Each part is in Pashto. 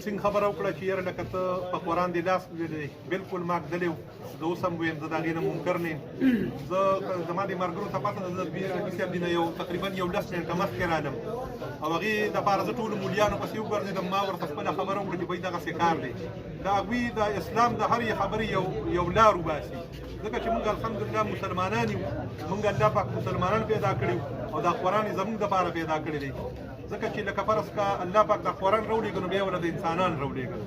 سنگ خبره وکړه چې یاره لکه ته په قرآن دې لاس دی بالکل ما ږدلی وو زه اوس هم ویم زه د هغې نه منکر نه یم زه زما د ملګرو ته پته ده زه حدیث صاحب نه تقریبا 11 منټه مخکې رالم او هغې دپاره زه ټولو مولیانو پسې وګرځېدم ما ورته خپله خبره وکړه چې بهی دغسې کار دی د هغوی د اسلام د هرې خبرې یو لار وباسي ځکه چې موږ الحمدلله مسلمانان یو موږ الله پاک مسلمانان پیدا کړي او دا قرآن یې زموږ دپاره پیدا کړی دی ځکه چې لکه فرض کا الله پاک د قرآن راولېږه نو بیا یې د انسانان راولېږه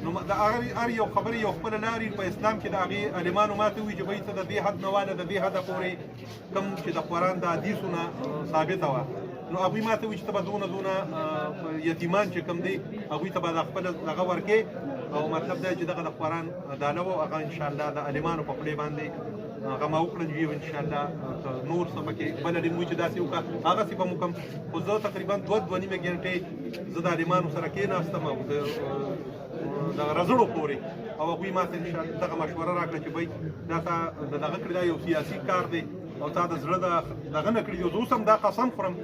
نو د هر یو خبرې یو خپله لارې په اسلام کې د هغې عالمانو ماته ووایي چې بهی ته د دې حد نه واله د دې حده پورې کوم چې د قرآن د حدیثو نه ثابته وه نو هغوی ماته وایي چې ته به دونه یتیمان چې کوم دی هغوی ته به د خپله دغه ورکې او مطلب دا چې دغه د قرآن ډاله وه هغه انشاءالله د عالمانو په خولې باندې هغه ما وکړنجوي انشاءالله نور څه پکې بله ډېر وایي چې داسې وکړه هغسې به مو کوم خو زه تقریبا 2 نیمې ګنټې زه د عالمانو سره کېناستم او د رزړو پورې او هغوی ماته انشاءالله دغه مشوره راکړه چې بهی دا تا دغه کړي دا یو سیاسي کار دی او تا د زړه دغه نه کړي دی زه اوس هم دا قسم خورم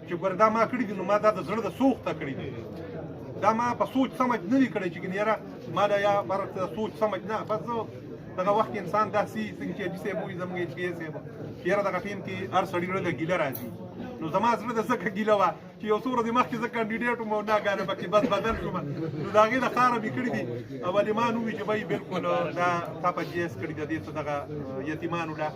چې ګوره دا ما کړي دي نو ما دا د زړه د سوخته کړي دي دا ما په سوچ سمج نه دي کړی چې ګنې یاره ما دا یا برعکس د سوچ سمج نه بس زه دغه وخت کې انسان داسې څنګه چې حاجي صاحب وایي زموږ HPA صاحب چې یاره دغه ټیم کې هر سړي زړه له ګیله راځي نو زما زړه د ځکه ګیله وه چې یو څو ورځې مخکې زه کاندیډیټ وم او ناګانه پکې بس بدل شوم نو د هغې د ښاره مې کړي دي او عالمان ووایي چې بهی بالکل دا تا په جیز کړي د دې څه دغه یتیمانو له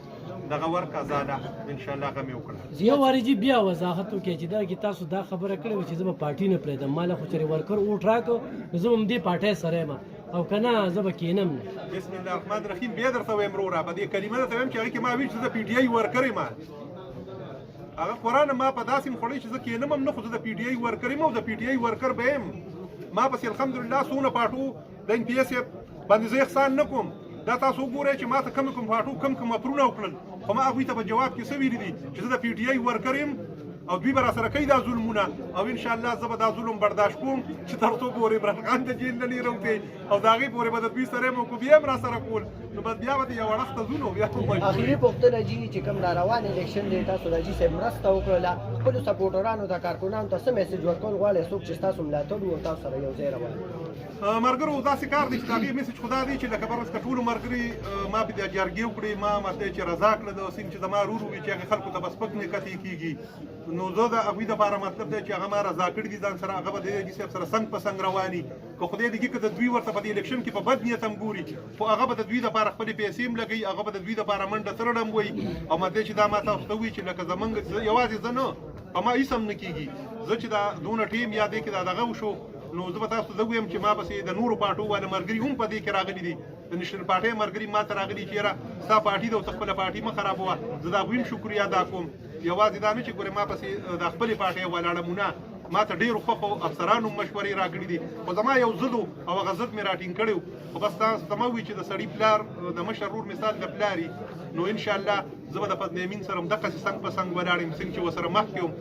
دغه ورکه زاده انشاءالله هغه مې وکړه ضیا وارجي بیا وضاحت وکړئ چې دا کې تاسو دا خبره کړې وه چې زه به پارټي نه پرېږدم ما له خو چېرې ورکر اوټ راکړو نو زه به هم دې پارټۍ سره یم او که نه زه به کښېنم نه بسم الله الرحمن الرحیم بیا درته وایم وروره په دې کلمه درته وایم چې هغې کې ما ویل چې زه د PTI ورکر یم هغه قرآن ما په داسې خوړی چې زه کښېنم هم نه خو زه د PTI ورکر یم او د PTI ورکر به یم ما پسې الحمدلله څونه پاټو د NPA صاحب باندې زه احسان نه کوم دا تاسو وګورئ چې ما ته کوم پاټو کوم افرونه وکړل خو ما هغوی ته په جواب کې څه ویلي دي چې زه د PTI ورکر یم او دوی به راسره کوي دا ظلمونه او انشاءالله زه به دا ظلم برداشت کوم چې تر څو پورې عمران خان ته جیل نه لیروتی او د هغې پورې به د دوی سره یم او که بیا هم راسره کول نو بس بیا به د یو اړخته ځو نو بیا اخري پوښتنه جي چې کوم را روان الیکشن دی تاسو د حاجي صاحب مرسته وکړله خپلو سپورټرانو ته کارکونانو ته څه میسج ورکول غواړئ څوک چې ستاسو ملاتړ وي او تاسو سره یو ځای روان ملګرو داسې کار دی چې د هغې میسج خو دا دی چې لکه فرض که ټولو ملګري ما پې د جرګې وکړې ما ماته چې رضا کړه د سیم چې زما رور وي چې هغې خلکو ته به سپک نه کتې کېږي نو زه د هغوی دپاره مطلب دی چې هغه ما رضا کړي دي ځان سره هغه به د حاجي صاحب سره څنګ په څنګ رواني که خدای دې کړي که د دوی ورته په دې الیکشن کې په بد نیت هم ګوري خو هغه به د دوی دپاره خپلې پیسې هم لګوي هغه به د دوی دپاره منډه ترړه هم وایي او ماته چې دا ما تاسو ته وایي چې لکه زمونږ یوازې زه نه په ما هېڅ هم نه کېږي زه چې دا دونه ټیم یا دې کې دا دغه وشو نو زه به تاسو ته زه ووایم چې ما پسې د نورو پاټو والا ملګري هم په دې کې راغلي دي د نېشنل پارټۍ ملګري ما ته راغلي چې یاره ستا پارټي ده او ته خپله پارټي مه خرابوه زه د هغوی هم شکریه ادا کوم یوازې دا نه چې ګورې ما پسې د خپلې پارټۍ ولاړم نه ما ته ډېرو خوښو افسرانو مشورې راکړي دي خو زما یو ضد و او هغه ضد مې راټینګ کړی و خو بس تاسو ته مه وایي چې د سړي پلار د مشر ورور مثال د پلار نو انشاءالله زه به د فضل امین سره هم دقسې څنګ په څنګ ولاړ یم څنګه چې ورسره مخکې وم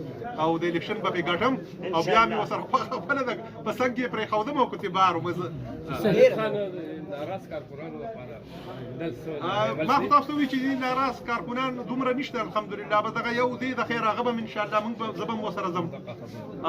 او د الیکشن به پرې ګټم او بیا مې ورسره خوښه خپله ده په څنګ کې یې پرېښودم او کتیبار وم زه ما خو تاسو ته وایي چې ناراض کارکونان دومره نشته الحمدلله بس دغه یو دی د خیر هغه به م انشاءالله موږ زه به هم ورسره ځم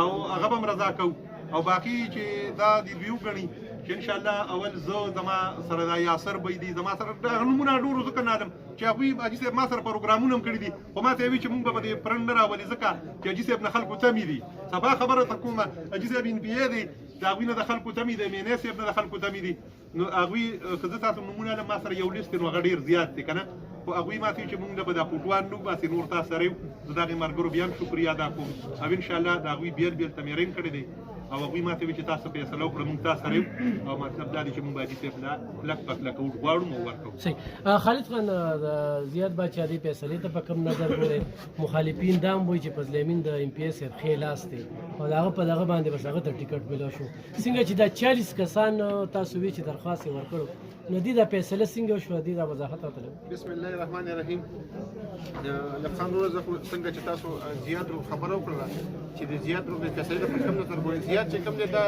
او هغه به م رضا کوو او باقي چې دا د دوی وګڼي چې انشاءالله اول زه زما سره دا یاسر به دی زما سره نومونه ډېرو ځکه نه علم چې هغوی حاجي صاحب ما سره پروګرامونه هم کړي دي خو ما ته یې وایي چې موږ به په دې پرنډ نه راولي ځکه چې حاجي صاحب نه خلکو تمې دي سبا خبره ته کومه حاجي صاحب NPA دی د هغوی نه د خلکو تمې دی مینې صاحب نه د خلکو تمې دي نو هغوی که زه تاسو نومونه علم ما سره یو لیست نو هغه ډېر زیات دی که نه خو هغوی ماته وایي چې موږ به دا فوټوان نو باسې نور تاسو سره یو زه د هغې ملګرو بیا هم شکریه ادا کوم او انشاءالله د هغوی بیل تمرین کړی دی او هغوی ماته وایي چې تاسو فیصله وکړه موږ تاسو سره یو او مطلب دا دی چې موږ حاجي صاحب نه کلک په کلکه غواړو او ورکوو صحیح خالد خان د زیات باچا دې فیصلې ته په کوم نظر ګورئ مخالفین دا هم وایي چې فضل امین د NPA صاحب ښې لاس دی او د هغه په دغه باندې بس هغه ته ټکټ میلاو شو څنګه چې دا 40 کسان تاسو وایي چې درخواست یې ورکړو نو دې دا فیصله څنګه وشوه دې دا وضاحت راته بسم الله الرحمن الرحیم لفظان روز څنګه چې تاسو زیات خبره وکړه چې د زیات روز د فیصلې په کوم نظر ګورئ زیات چې کوم دی دا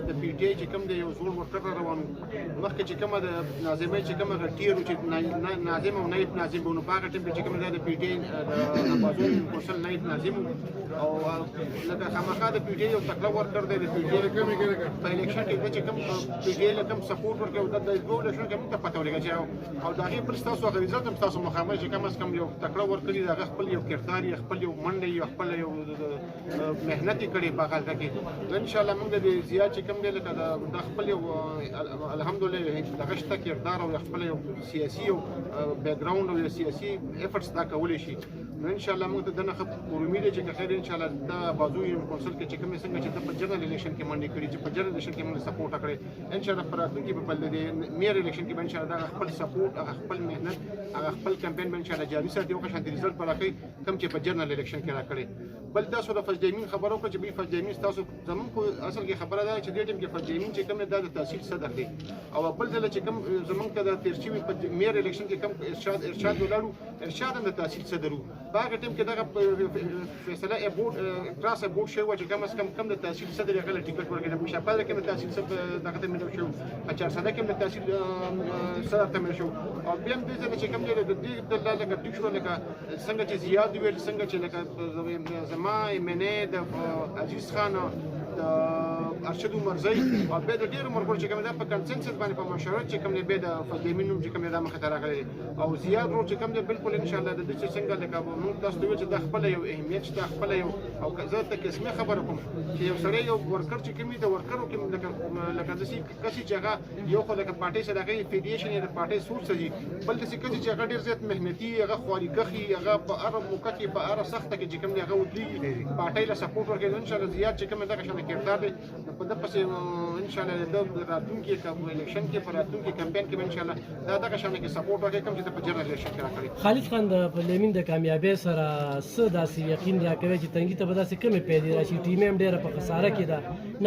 د PTI چې کوم دی یو زوړ ورکر روان مخکې چې کومه د ناظمۍ چې کومه غټیرو چې ناظم او نایب ناظم بونو په هغه ټیم کې چې کوم دی د PTI د بازار کورسل نایب ناظم او لکه خامخا د پی ټی یو تکړه ورکر دی د پی ټی په الیکشن کې چې کوم پی ټی ای کوم سپورټ ورکړي او د دوه الیکشن کې موږ ته پته ولګي چې او دا غي پر تاسو هغه رضایت هم تاسو مخامخ چې کم از کم یو تکړه ورکړي دا خپل یو کردار خپل یو منډه یو خپل یو مهنت کړي په حال کې ان شاء الله موږ د زیات چې کم دی لکه د خپل یو الحمدلله دغه شته کردار او خپل یو سیاسي او بیک ګراوند او سیاسي افورټس دا کولای شي نو ان شاء الله موږ ته دنه خبر امید چې خیر ان شاء الله دا بازو یو کونسل کې چې کوم څنګه چې په جنرال الیکشن کې منډي کړي چې په جنرال الیکشن کې موږ سپورټ کړی ان شاء الله پر راتلونکي په بل د میر الیکشن کې ان شاء الله دا خپل سپورټ خپل مهنت خپل کمپاین ان شاء الله جاري ساتي او که شانتي ريزلټ پر راکړي کم چې په جنرال الیکشن کې راکړي بل تاسو د فجدیمین خبرو کو چې به فجدیمین تاسو زمون کو اصل کې خبره ده چې د ټیم کې فجدیمین چې کوم د تحصیل صدر دی او بل ځل چې کوم زمون ته د ترشیوي په میر الیکشن کې کوم ارشاد ولرو ارشاد د تحصیل صدرو باغ ټیم کې دغه فیصله ابورډ کراس ابورډ شو چې کم د تحصیل صدر غل ټیکټ ورکړي په شپه کې د تحصیل صدر دغه ته ملو شو اچار سره کې د تحصیل صدر ته ملو شو او بیا هم د چې کوم د دې د لږه ټیک شو لکه څنګه چې زیاد ویل څنګه چې لکه زما منه د عزیز خان د ارشد مرزي او به د ډیرو مرګ چې کوم دا په کنسنسس باندې په مشورت چې کوم نه به د فدیمین نوم چې کوم دا مخه راغلي او زیاد ورو چې کوم دی بالکل ان شاء الله د دې څنګه لکه موږ تاسو ته چې د خپل یو اهمیت شته خپل یو او زه ته قسمه خبره کوم چې یو سړی یو ورکر چې کوم دی ورکرو کې لکه د سي کسي چې یو خو د پارټي سره غي فیډریشن د پارټي سوچ سږي بل د سي کسي چې هغه ډیر زیات مهنتي هغه خواريګخي هغه په اره موقع کې په اره سخته کې چې کوم دی هغه ودلی پارټي له سپورټ ورکړي ان شاء الله زیات چې کوم دا شان کردار دی په د پسې ان شاء الله د راتلونکي کوم الیکشن کې پر راتلونکي کمپاین کې ان شاء الله دا شان کې سپورټ ورکړي کوم چې په جنرال الیکشن کې راکړي خالد خان د پارلیمنت د کامیابی سره څه داسې یقین راکوي چې تنګي ته به داسې کمې پیدا راشي ټیم هم ډیره په خساره کې ده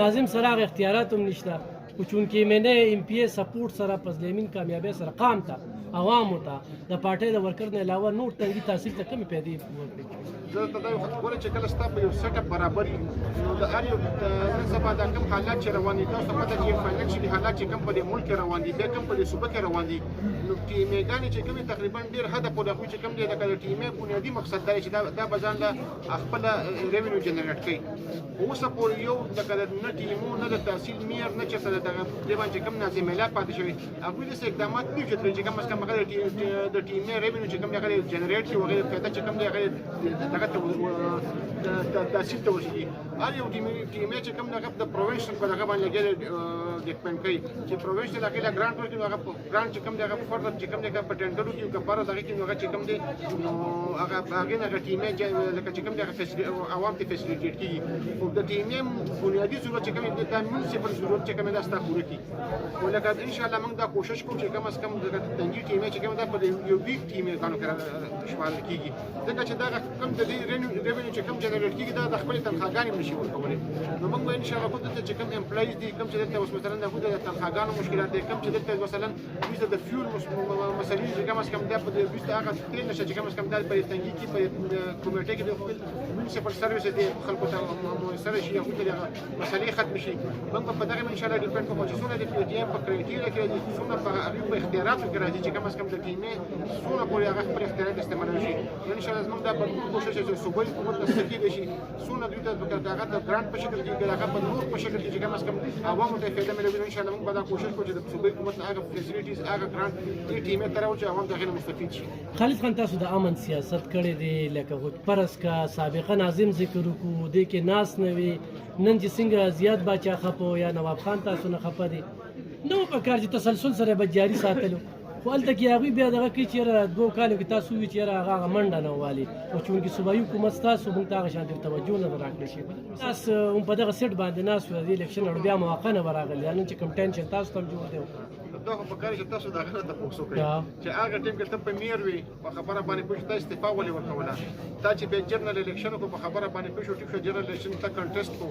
ناظم سراغ اختیارات هم نشته او چونکې مینه ام پی ای سپورټ سره پارلیمنت کامیابی سره قام ته عوامو ته د پارټي د ورکر نه علاوه نور تنګي تاثیر ته کمې پیدا ورکړي زه ته دا خبره چې کله ستا په یو سیټ اپ برابري نو د هر یو نن سبا دا کوم حالات چې روان دي تاسو پته چې فاینانشلي حالات چې کوم په ملک روان دي بیا کوم په صوبه کې روان دي نو ټیمګانې چې کوم تقریبا ډیر هدف په دغه چې کوم دی د ټیمې بنیادی مقصد دا چې دا بځان له خپل ریوینیو جنریټ کوي اوس په یو د نه ټیمو نه د تحصیل میر نه چې سره دغه دیوان چې کوم نازم ملا پاتې شوی هغه د اقدامات دي چې کم از کم د ټیمې ریوینیو چې کوم هغه جنریټ شي وغیرہ فائدہ چې کوم دی هغه دغه تحصیل ته ورسیږي هر یو ټیمې چې کوم دغه د پروینشن په دغه باندې لګي ډیپند کوي چې پروینشن هغه لا ګرانټ ورکړي هغه ګرانټ چې کوم دغه فرض چې کوم دغه پټنډرو کې کفاره دغه کې هغه چې کوم دی هغه هغه ټیمې لکه چې کوم دغه عوام ته فیسیلیټیټ کیږي او د ټیمې بنیادی ضرورت چې کوم د میونسپل ضرورت چې کوم دا ستا پوره کیږي ولکه ان شاء الله موږ دا کوشش کوو چې کم از کم د تنګي ټیمې چې کوم دا په یو بیگ ټیمې کانو کې شمال کیږي ځکه چې دا کوم د ریوینیو چې کوم جنریټ کیږي دا د خپل تنخواګانې نشي ورکولای نو موږ ان شاء الله کوو چې کوم امپلایز دي کوم چې دلته اوس مثلا د تنخواګانو مشکلات دي کوم چې دلته مثلا د فیول مسلې چې کوم از کم د بیسته هغه تیل نشه چې کوم از کم د تنګي کې په کمیټه کې د خپل میونسپل سرویس دي خلکو ته موثر شي او دغه مسلې ختم شي موږ په دغه ان شاء الله ډیپند کوو چې څونه د پی ډی اف په کرایټیریا کې دي څونه په اختیاراتو کې راځي چې کوم از کم د ټیمې څونه پورې هغه خپل اختیارات استعمالوي شي ان شاء الله موږ دا په کوشش چې صوبایي حکومت د سکی دي شي څونه دوی ته دغه د ګرانټ په شکل کې هغه په نور په شکل کې چې کوم از کم عوامو ته فایده ملوي ان شاء الله موږ به دا کوشش کوو چې د صوبایي حکومت هغه فیسیلیټیز هغه ګرانټ دې ټیمې ته راوړي چې عوام دغه مستفید شي خالد خان تاسو د امن سیاست کړی دی لکه خود پرس کا سابقه ناظم ذکر وکړو د کې ناس نه وي نن چې څنګه زیات باچا خپو یا نواب خان تاسو نه خپه دي نو په کار چې تسلسل سره به جاری ساتلو خو هلته کې هغوی بیا دغه کوي چېرې 2 کالو کې تاسو ووایي چېرې هغه منډه نه والي او چونکې صوبایي حکومت ستاسو موږ ته هغه شانتې توجه نه راکړی شي تاسو هم په دغه سیټ باندې ناست وو د الیکشن وړ بیا موقع نه به راغلی نن چې کوم ټینشن تاسو ته هم جوړ دی دا خو په کار چې تاسو دغه ته پوښتنه کوي چې هغه ټیم کې ته په میر وي په خبره باندې پوښتنه استعفا ولې ورکوله تا چې به جنرال الیکشن کو په خبره باندې پوښتنه ټیک شو جنرال الیکشن ته کنټیسټ کو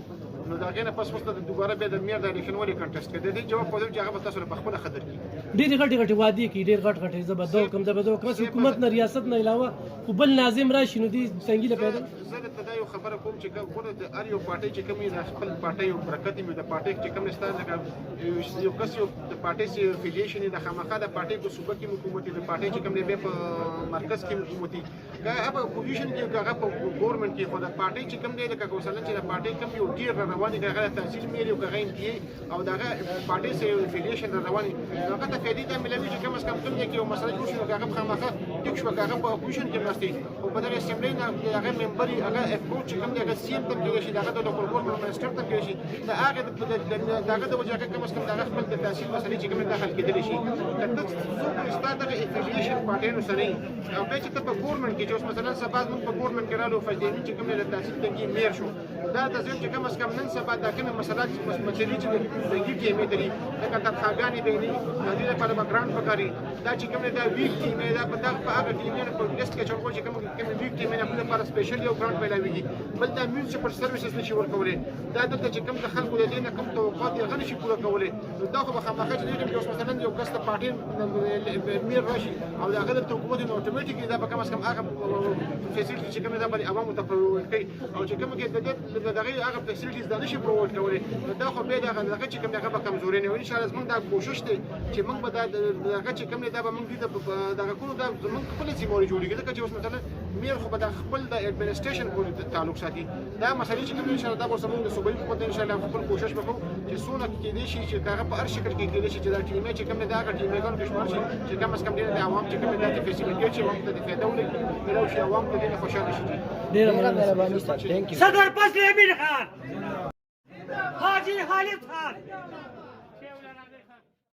نو دا غینه پس وسته دوباره به د میر د الیکشن ولې کنټیسټ کړي د دې جواب په دې چې هغه تاسو په خپل خطر کې ډېر غټ وادي کې ډېر غټ زبردو کوم زبردو کوم حکومت نه ریاست نه علاوه خو بل ناظم راشي نو دي څنګه پیدا زه ته دا یو خبره کوم چې کوم د ار یو پارټي چې کوم د خپل پارټي یو برکت می د پارټي چې کوم ستاسو یو کس یو د پارټي سي افیلیشن د خامخا د پارټي په صوبه کې حکومت د پارټي چې کوم دی په مرکز کې حکومت هغه اپوزیشن کې هغه په ګورنمنت کې خو د پارټي چې کوم دی د کوسل چې د پارټي کوم یو ډیر رواني هغه تحصیل میری او هغه ام او دغه پارټي سي افیلیشن رواني هغه ته فائدې ته ملوي چې کوم اس کم کې یو مسله جوړ شو هغه خامخا ټیک شو هغه په اپوزیشن کې مرستي او په دغه اسمبلی نه هغه ممبر هغه اپروچ کوم دی هغه سیم ته کې شي دغه د ګورنمنت منسټر ته کې شي دا هغه دغه د وجه کوم اس کم دغه خپل د تحصیل مسلې چې کوم داخل کېدل شي کله چې ستاسو د افیلیشن پارټي نو سره او به چې په ګورنمنت کې چې اوس مثلا سبا موږ په ګورنمنت کې رالو فجدي چې کوم د تحصیل ته میر شو دا د ځین چې کوم اس کم نن سبا دا کوم مسله مسلې چې د کې مې دري دا کته خاګانی به نه د دې لپاره بګراوند پکاري دا چې کوم دا ویک ټیم دا په دغه هغه ټیم نه په لیست کې چې کوم ویک ټیم نه په لپاره سپیشل یو ګراوند پیلاوي بل دا میونسپل سرویسز نشي ورکولې دا دلته چې کوم د خلکو د دې نه کوم توقعات یې غنشي پوره کولې نو دا خو به خامخا چې دې اوس مثلا یو کس ته پارټي میر راشي او دا غلط حکومت نو اتوماتیکلی دا به کم از کم هغه فیسیلیټي چې کوم دا به عوامو ته پرووایډ کوي او چې کوم کې د دغه هغه فیسیلیټیز دا نشي پرووایډ کولې دا خو به دا هغه چې کوم هغه به کمزوري نه وي ان شاء الله موږ دا کوشش دی چې موږ به دا هغه چې کوم دا به موږ دغه کوو دا موږ خپل سیموري جوړیږي ځکه چې اوس مثلا میر خو به د خپل د اډمنسټریشن پورې تعلق ساتي دا مسلې چې کوم ان شاء الله دا به زموږ د صوبایي حکومت ان شاء الله خپل کوشش وکړو چې څونه کېدای شي چې هغه په هر شکل کې کېدای شي چې دا ټیمه چې کوم دا هغه ټیمه ګانو کې شمار شي چې کم از کم د عوام چې کوم دا فیسیلیټي چې عوام ته د فایده ولګي دا شي عوام ته د خوشاله شي ډېر مهرباني ثانک یو صدر فضل امین خان حاجی خالد خان